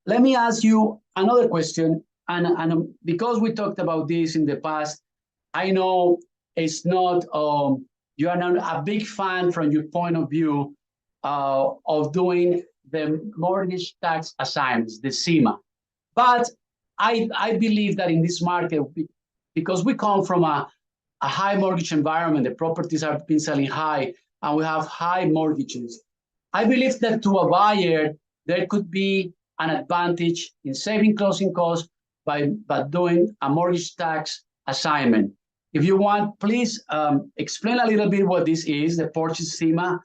let me ask you another question. And because we talked about this in the past, I know it's not, you are not a big fan from your point of view of doing the mortgage tax assignments, the CEMA. But I believe that in this market, because we come from a high mortgage environment, the properties have been selling high, and we have high mortgages. I believe that to a buyer, there could be an advantage in saving closing costs by doing a mortgage tax assignment. If you want, please explain a little bit what this is, the Purchase CEMA,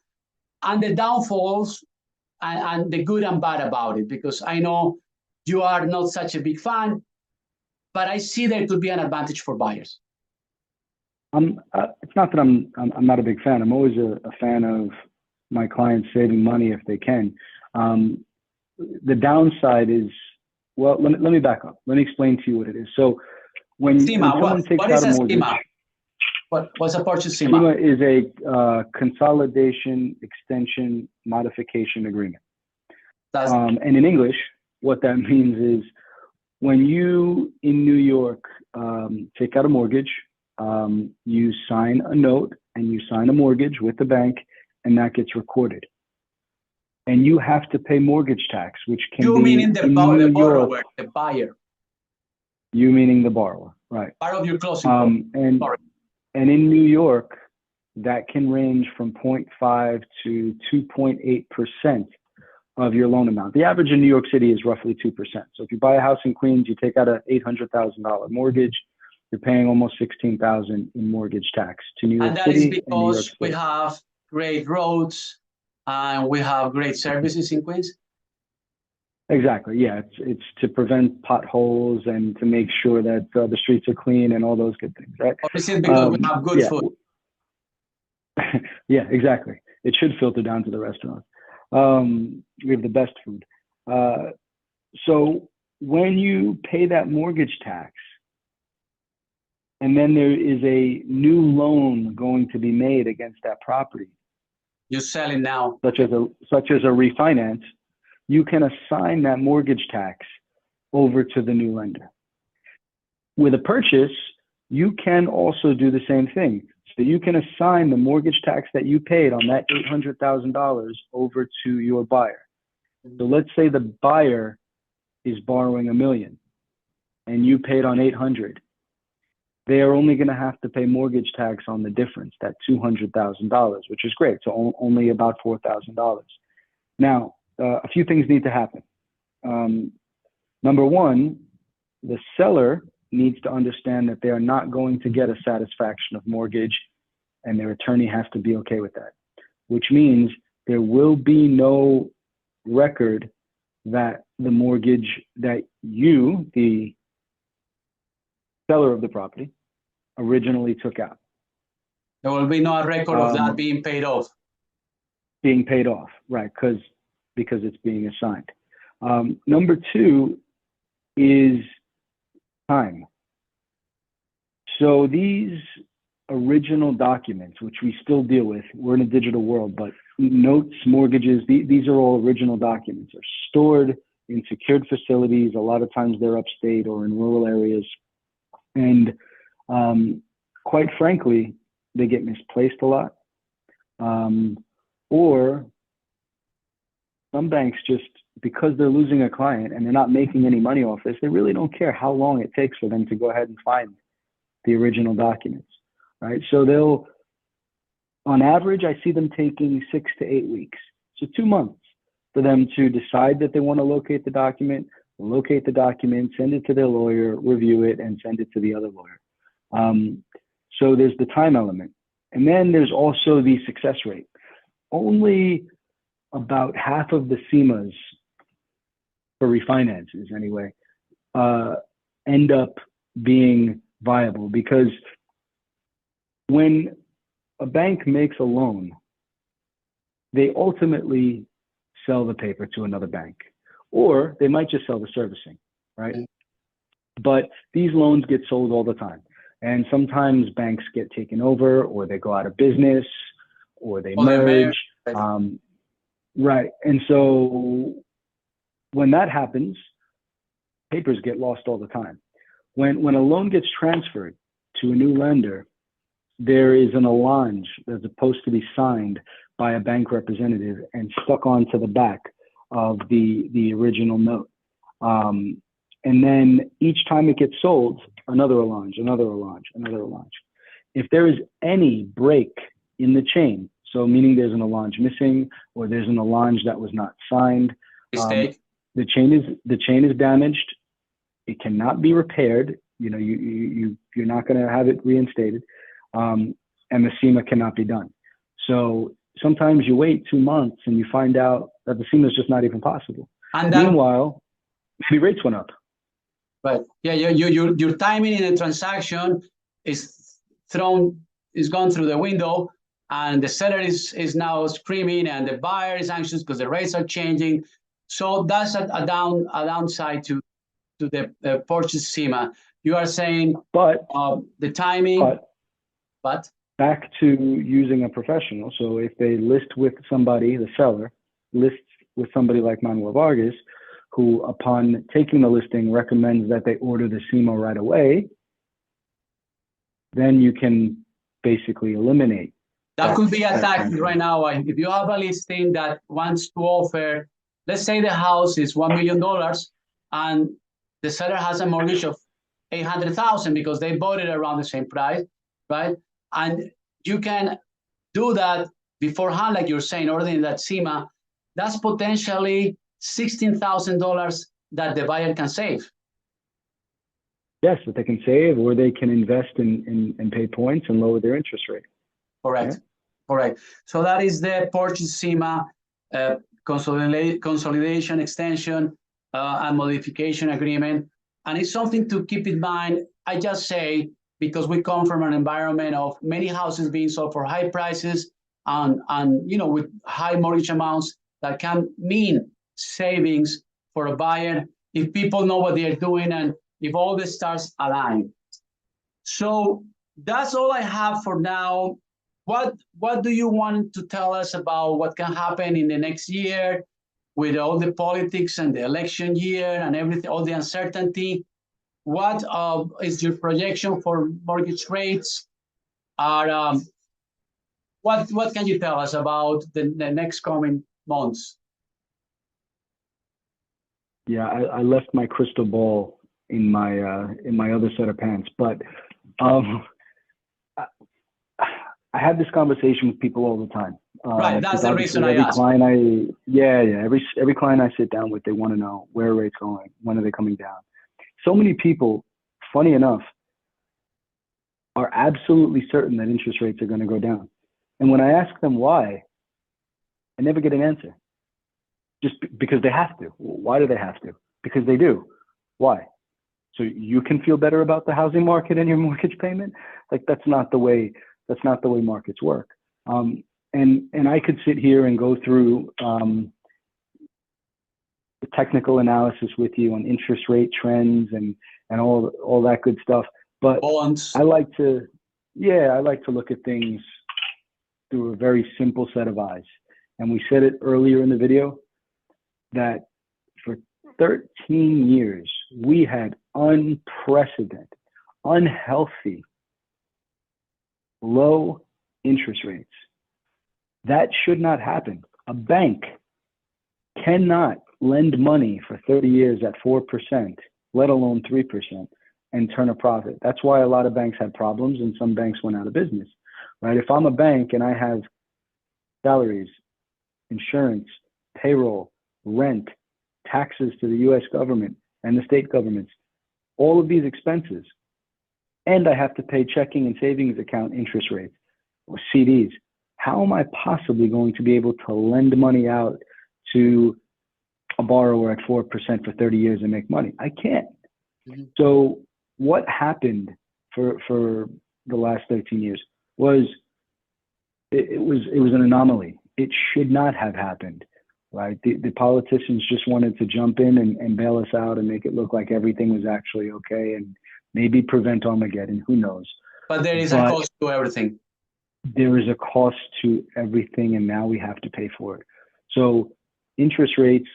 and the downfalls and the good and bad about it, because I know you are not such a big fan, but I see there could be an advantage for buyers. It's not that I'm not a big fan. I'm always a fan of my clients saving money if they can. The downside is, well, let me back up. Let me explain to you what it is. So when someone takes out a mortgage, what's a Purchase CEMA? CEMA is a consolidation, extension, modification agreement. And in English, what that means is when you in New York take out a mortgage, you sign a note and you sign a mortgage with the bank, and that gets recorded. And you have to pay mortgage tax, which can you be meaning the borrower, the buyer. You meaning the borrower, right? Part of your closing and in New York, that can range from 0.5 to 2.8% of your loan amount. The average in New York City is roughly 2%. So if you buy a house in Queens, you take out an $800,000 mortgage, you're paying almost $16,000 in mortgage tax to New York City. And that is because we have great roads and we have great services in Queens. Exactly. Yeah, it's to prevent potholes and to make sure that the streets are clean and all those good things, right? Obviously, because we have good food. Yeah, exactly. It should filter down to the restaurants. We have the best food. So when you pay that mortgage tax, and then there is a new loan going to be made against that property, you're selling now, such as a refinance, you can assign that mortgage tax over to the new lender. With a purchase, you can also do the same thing. So you can assign the mortgage tax that you paid on that $800,000 over to your buyer. So let's say the buyer is borrowing $1 million and you paid on 800. They are only going to have to pay mortgage tax on the difference, that $200,000, which is great. So only about $4,000. Now, a few things need to happen. Number one, the seller needs to understand that they are not going to get a satisfaction of mortgage, and their attorney has to be okay with that, which means there will be no record that the mortgage that you, the seller of the property, originally took out. There will be no record of that being paid off. Being paid off, right, because it's being assigned. Number two is time. So these original documents, which we still deal with, we're in a digital world, but notes, mortgages, these are all original documents. They're stored in secured facilities. A lot of times they're upstate or in rural areas. And quite frankly, they get misplaced a lot. Or some banks just, because they're losing a client and they're not making any money off this, they really don't care how long it takes for them to go ahead and find the original documents, right? So they'll, on average, I see them taking 6 to 8 weeks. So 2 months for them to decide that they want to locate the document, send it to their lawyer, review it, and send it to the other lawyer. So there's the time element. And then there's also the success rate. Only about half of the CEMAs, for refinances anyway, end up being viable, because when a bank makes a loan, they ultimately sell the paper to another bank, or they might just sell the servicing, right? But these loans get sold all the time. And sometimes banks get taken over, or they go out of business, or they merge. Right. And so when that happens, papers get lost all the time. When a loan gets transferred to a new lender, there is an allonge that's supposed to be signed by a bank representative and stuck onto the back of the original note. And then each time it gets sold, another allonge, another allonge, another allonge. If there is any break in the chain, so meaning there's an allonge missing or there's an allonge that was not signed, the chain is damaged. It cannot be repaired. You know, you're not going to have it reinstated, and the CEMA cannot be done. So sometimes you wait 2 months and you find out that the CEMA is just not even possible. And meanwhile, maybe rates went up. Right. Yeah. Your timing in a transaction is gone through the window, and the seller is now screaming, and the buyer is anxious because the rates are changing. So that's a downside to the purchase CEMA. You are saying, but the timing. But back to using a professional. So if they list with somebody, the seller lists with somebody like Manuel Vargas, who upon taking the listing recommends that they order the CEMA right away, then you can basically eliminate. That could be a tactic right now. If you have a listing that wants to offer, let's say the house is $1 million and the seller has a mortgage of $800,000 because they bought it around the same price, right? And you can do that beforehand, like you're saying, ordering that CEMA. That's potentially $16,000 that the buyer can save. Yes, that they can save, or they can invest in pay points and lower their interest rate. Correct. Yeah. Correct. So that is the purchase CEMA consolidation, extension, and modification agreement. And it's something to keep in mind. I just say, because we come from an environment of many houses being sold for high prices and you know, with high mortgage amounts, that can mean savings for a buyer if people know what they're doing and if all the stars align. So that's all I have for now. What do you want to tell us about what can happen in the next year with all the politics and the election year and everything, all the uncertainty? What is your projection for mortgage rates? What can you tell us about the next coming months? Yeah, I left my crystal ball in my other set of pants, but I have this conversation with people all the time. Right, that's the reason I asked. Every client I sit down with, they want to know where are rates going, when are they coming down. So many people, funny enough, are absolutely certain that interest rates are going to go down. And when I ask them why, I never get an answer. Just because they have to. Why do they have to? Because they do. Why? So you can feel better about the housing market and your mortgage payment? Like that's not the way markets work. And I could sit here and go through the technical analysis with you on interest rate trends and all that good stuff. But bonds. I like to look at things through a very simple set of eyes. And we said it earlier in the video that for 13 years, we had unprecedented, unhealthy, low interest rates. That should not happen. A bank cannot lend money for 30 years at 4%, let alone 3%, and turn a profit. That's why a lot of banks had problems and some banks went out of business, right? If I'm a bank and I have salaries, insurance, payroll, rent, taxes to the US government and the state governments, all of these expenses, and I have to pay checking and savings account interest rates or CDs, how am I possibly going to be able to lend money out to a borrower at 4% for 30 years and make money? I can't. Mm-hmm. So what happened for the last 13 years was it was an anomaly. It should not have happened, right? The politicians just wanted to jump in and bail us out and make it look like everything was actually okay and maybe prevent Armageddon, who knows? But there is a cost to everything. There is a cost to everything, and now we have to pay for it. So interest rates,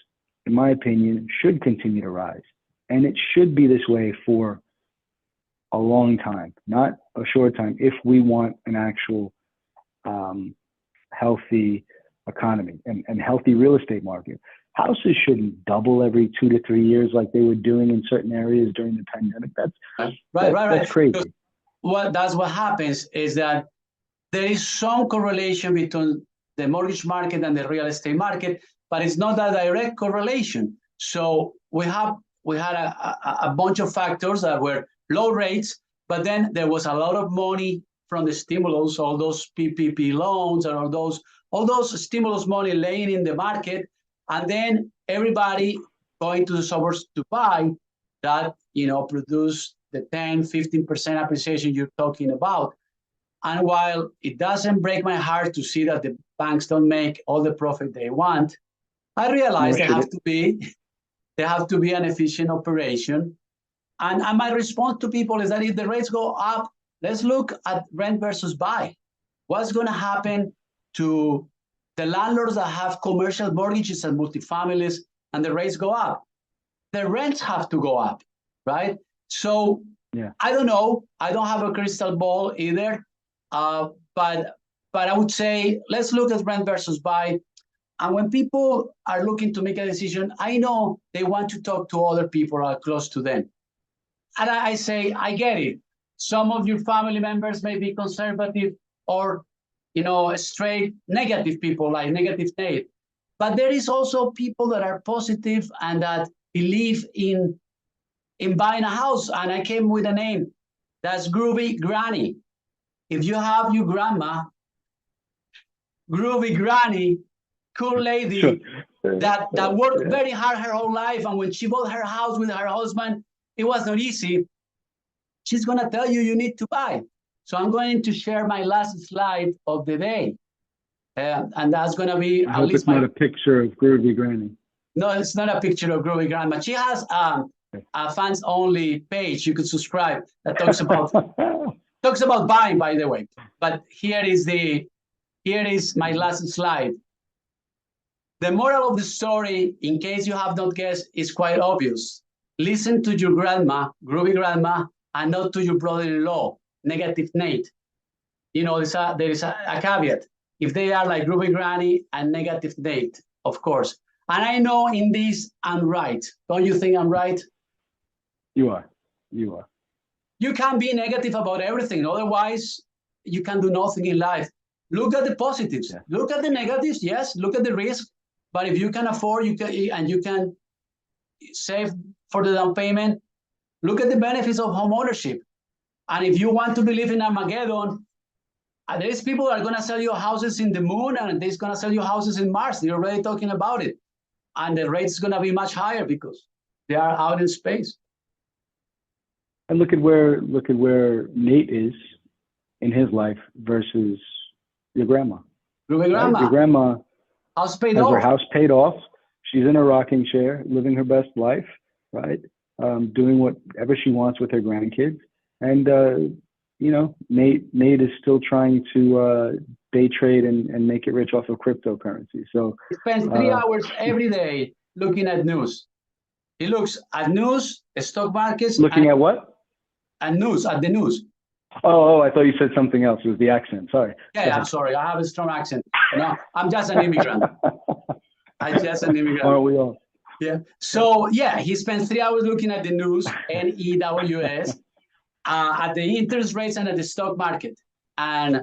in my opinion, should continue to rise. And it should be this way for a long time, not a short time, if we want an actual healthy economy and healthy real estate market. Houses shouldn't double every 2 to 3 years like they were doing in certain areas during the pandemic. That's crazy. That's what happens is that there is some correlation between the mortgage market and the real estate market, but it's not a direct correlation. So we had a bunch of factors that were low rates, but then there was a lot of money from the stimulus, all those PPP loans and all those stimulus money laying in the market, and then everybody going to the suburbs to buy that, produce the 10-15% appreciation you're talking about. And while it doesn't break my heart to see that the banks don't make all the profit they want, I realize they have to be an efficient operation. And my response to people is that if the rates go up, let's look at rent versus buy. What's going to happen to the landlords that have commercial mortgages and multifamilies and the rates go up? The rents have to go up, right? So I don't know. I don't have a crystal ball either. But I would say, let's look at rent versus buy. And when people are looking to make a decision, I know they want to talk to other people who are close to them. And I say, I get it. Some of your family members may be conservative or, straight negative people like negative Nate. But there is also people that are positive and that believe in buying a house. And I came with a name. That's Groovy Granny. If you have your grandma, Groovy Granny, cool lady, sure. that worked very hard her whole life, and when she bought her house with her husband, it was not easy. She's going to tell you need to buy. So I'm going to share my last slide of the day. And that's going to be I hope it's not a picture of Groovy Granny. No, it's not a picture of Groovy Grandma. She has a fans-only page you could subscribe that talks about buying, by the way. But here is my last slide. The moral of the story, in case you have not guessed, is quite obvious. Listen to your grandma, Groovy Grandma, and not to your brother-in-law, Negative Nate. There is a caveat. If they are like Groovy Granny and Negative Nate, of course. And I know in this I'm right. Don't you think I'm right? You are. You can't be negative about everything. Otherwise, you can do nothing in life. Look at the positives. Yeah. Look at the negatives. Yes, look at the risk. But if you can afford, you can save for the down payment. Look at the benefits of home ownership. And if you want to believe in Armageddon, there's people that are going to sell you houses in the moon, and they're going to sell you houses in Mars. They're already talking about it. And the rate's going to be much higher because they are out in space. And look at where Nate is in his life versus your grandma. Your grandma. Right? Your grandma has her house paid off. She's in a rocking chair, living her best life, right? Doing whatever she wants with her grandkids. And Nate is still trying to day trade and make it rich off of cryptocurrency. So he spends 3 hours every day looking at news. He looks at news, stock markets. Looking at what? At the news. Oh, I thought you said something else. It was the accent. Sorry. Yeah, I'm sorry. I have a strong accent. No, I'm just an immigrant. Aren't we all? Yeah. So, he spends 3 hours looking at the news, NEWS, at the interest rates and at the stock market. And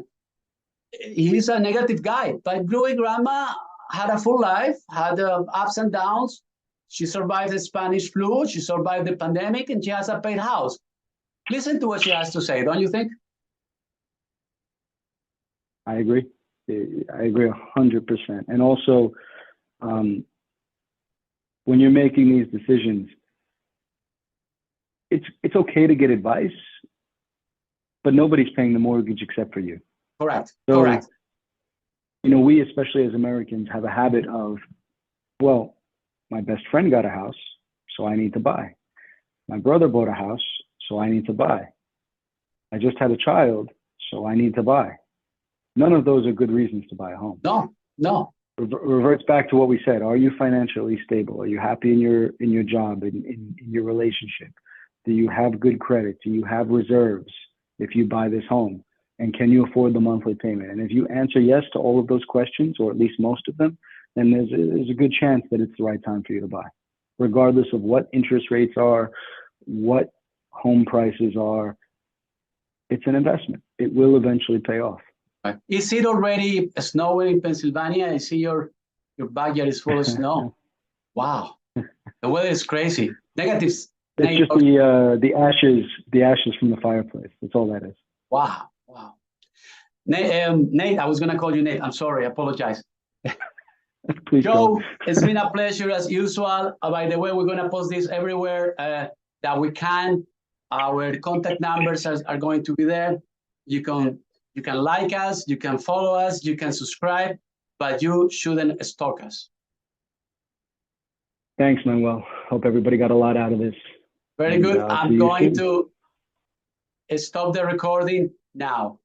he's a negative guy. But Groovy Grandma had a full life, had ups and downs. She survived the Spanish flu. She survived the pandemic, and she has a paid house. Listen to what she has to say, don't you think? I agree. I agree 100%. And also, when you're making these decisions, it's okay to get advice, but nobody's paying the mortgage except for you. Correct. So, correct. We, especially as Americans, have a habit of, well, my best friend got a house, so I need to buy. My brother bought a house, so I need to buy. I just had a child, so I need to buy. None of those are good reasons to buy a home. No. reverts back to what we said. Are you financially stable? Are you happy in your job, in your relationship? Do you have good credit? Do you have reserves if you buy this home? And can you afford the monthly payment? And if you answer yes to all of those questions, or at least most of them, then there's a good chance that it's the right time for you to buy, regardless of what interest rates are, what home prices are. It's an investment. It will eventually pay off. Is it already snowing in Pennsylvania? I see your backyard is full of snow. Wow, the weather is crazy. Negatives. It's just the ashes from the fireplace. That's all that is. Wow. Nate, I was gonna call you Nate. I'm sorry. I apologize. Please Joe, go. it's been a pleasure as usual. By the way, we're gonna post this everywhere that we can. Our contact numbers are going to be there. You can like us, you can follow us, you can subscribe, but you shouldn't stalk us. Thanks, Manuel. Hope everybody got a lot out of this. Very good. I'm going to stop the recording now.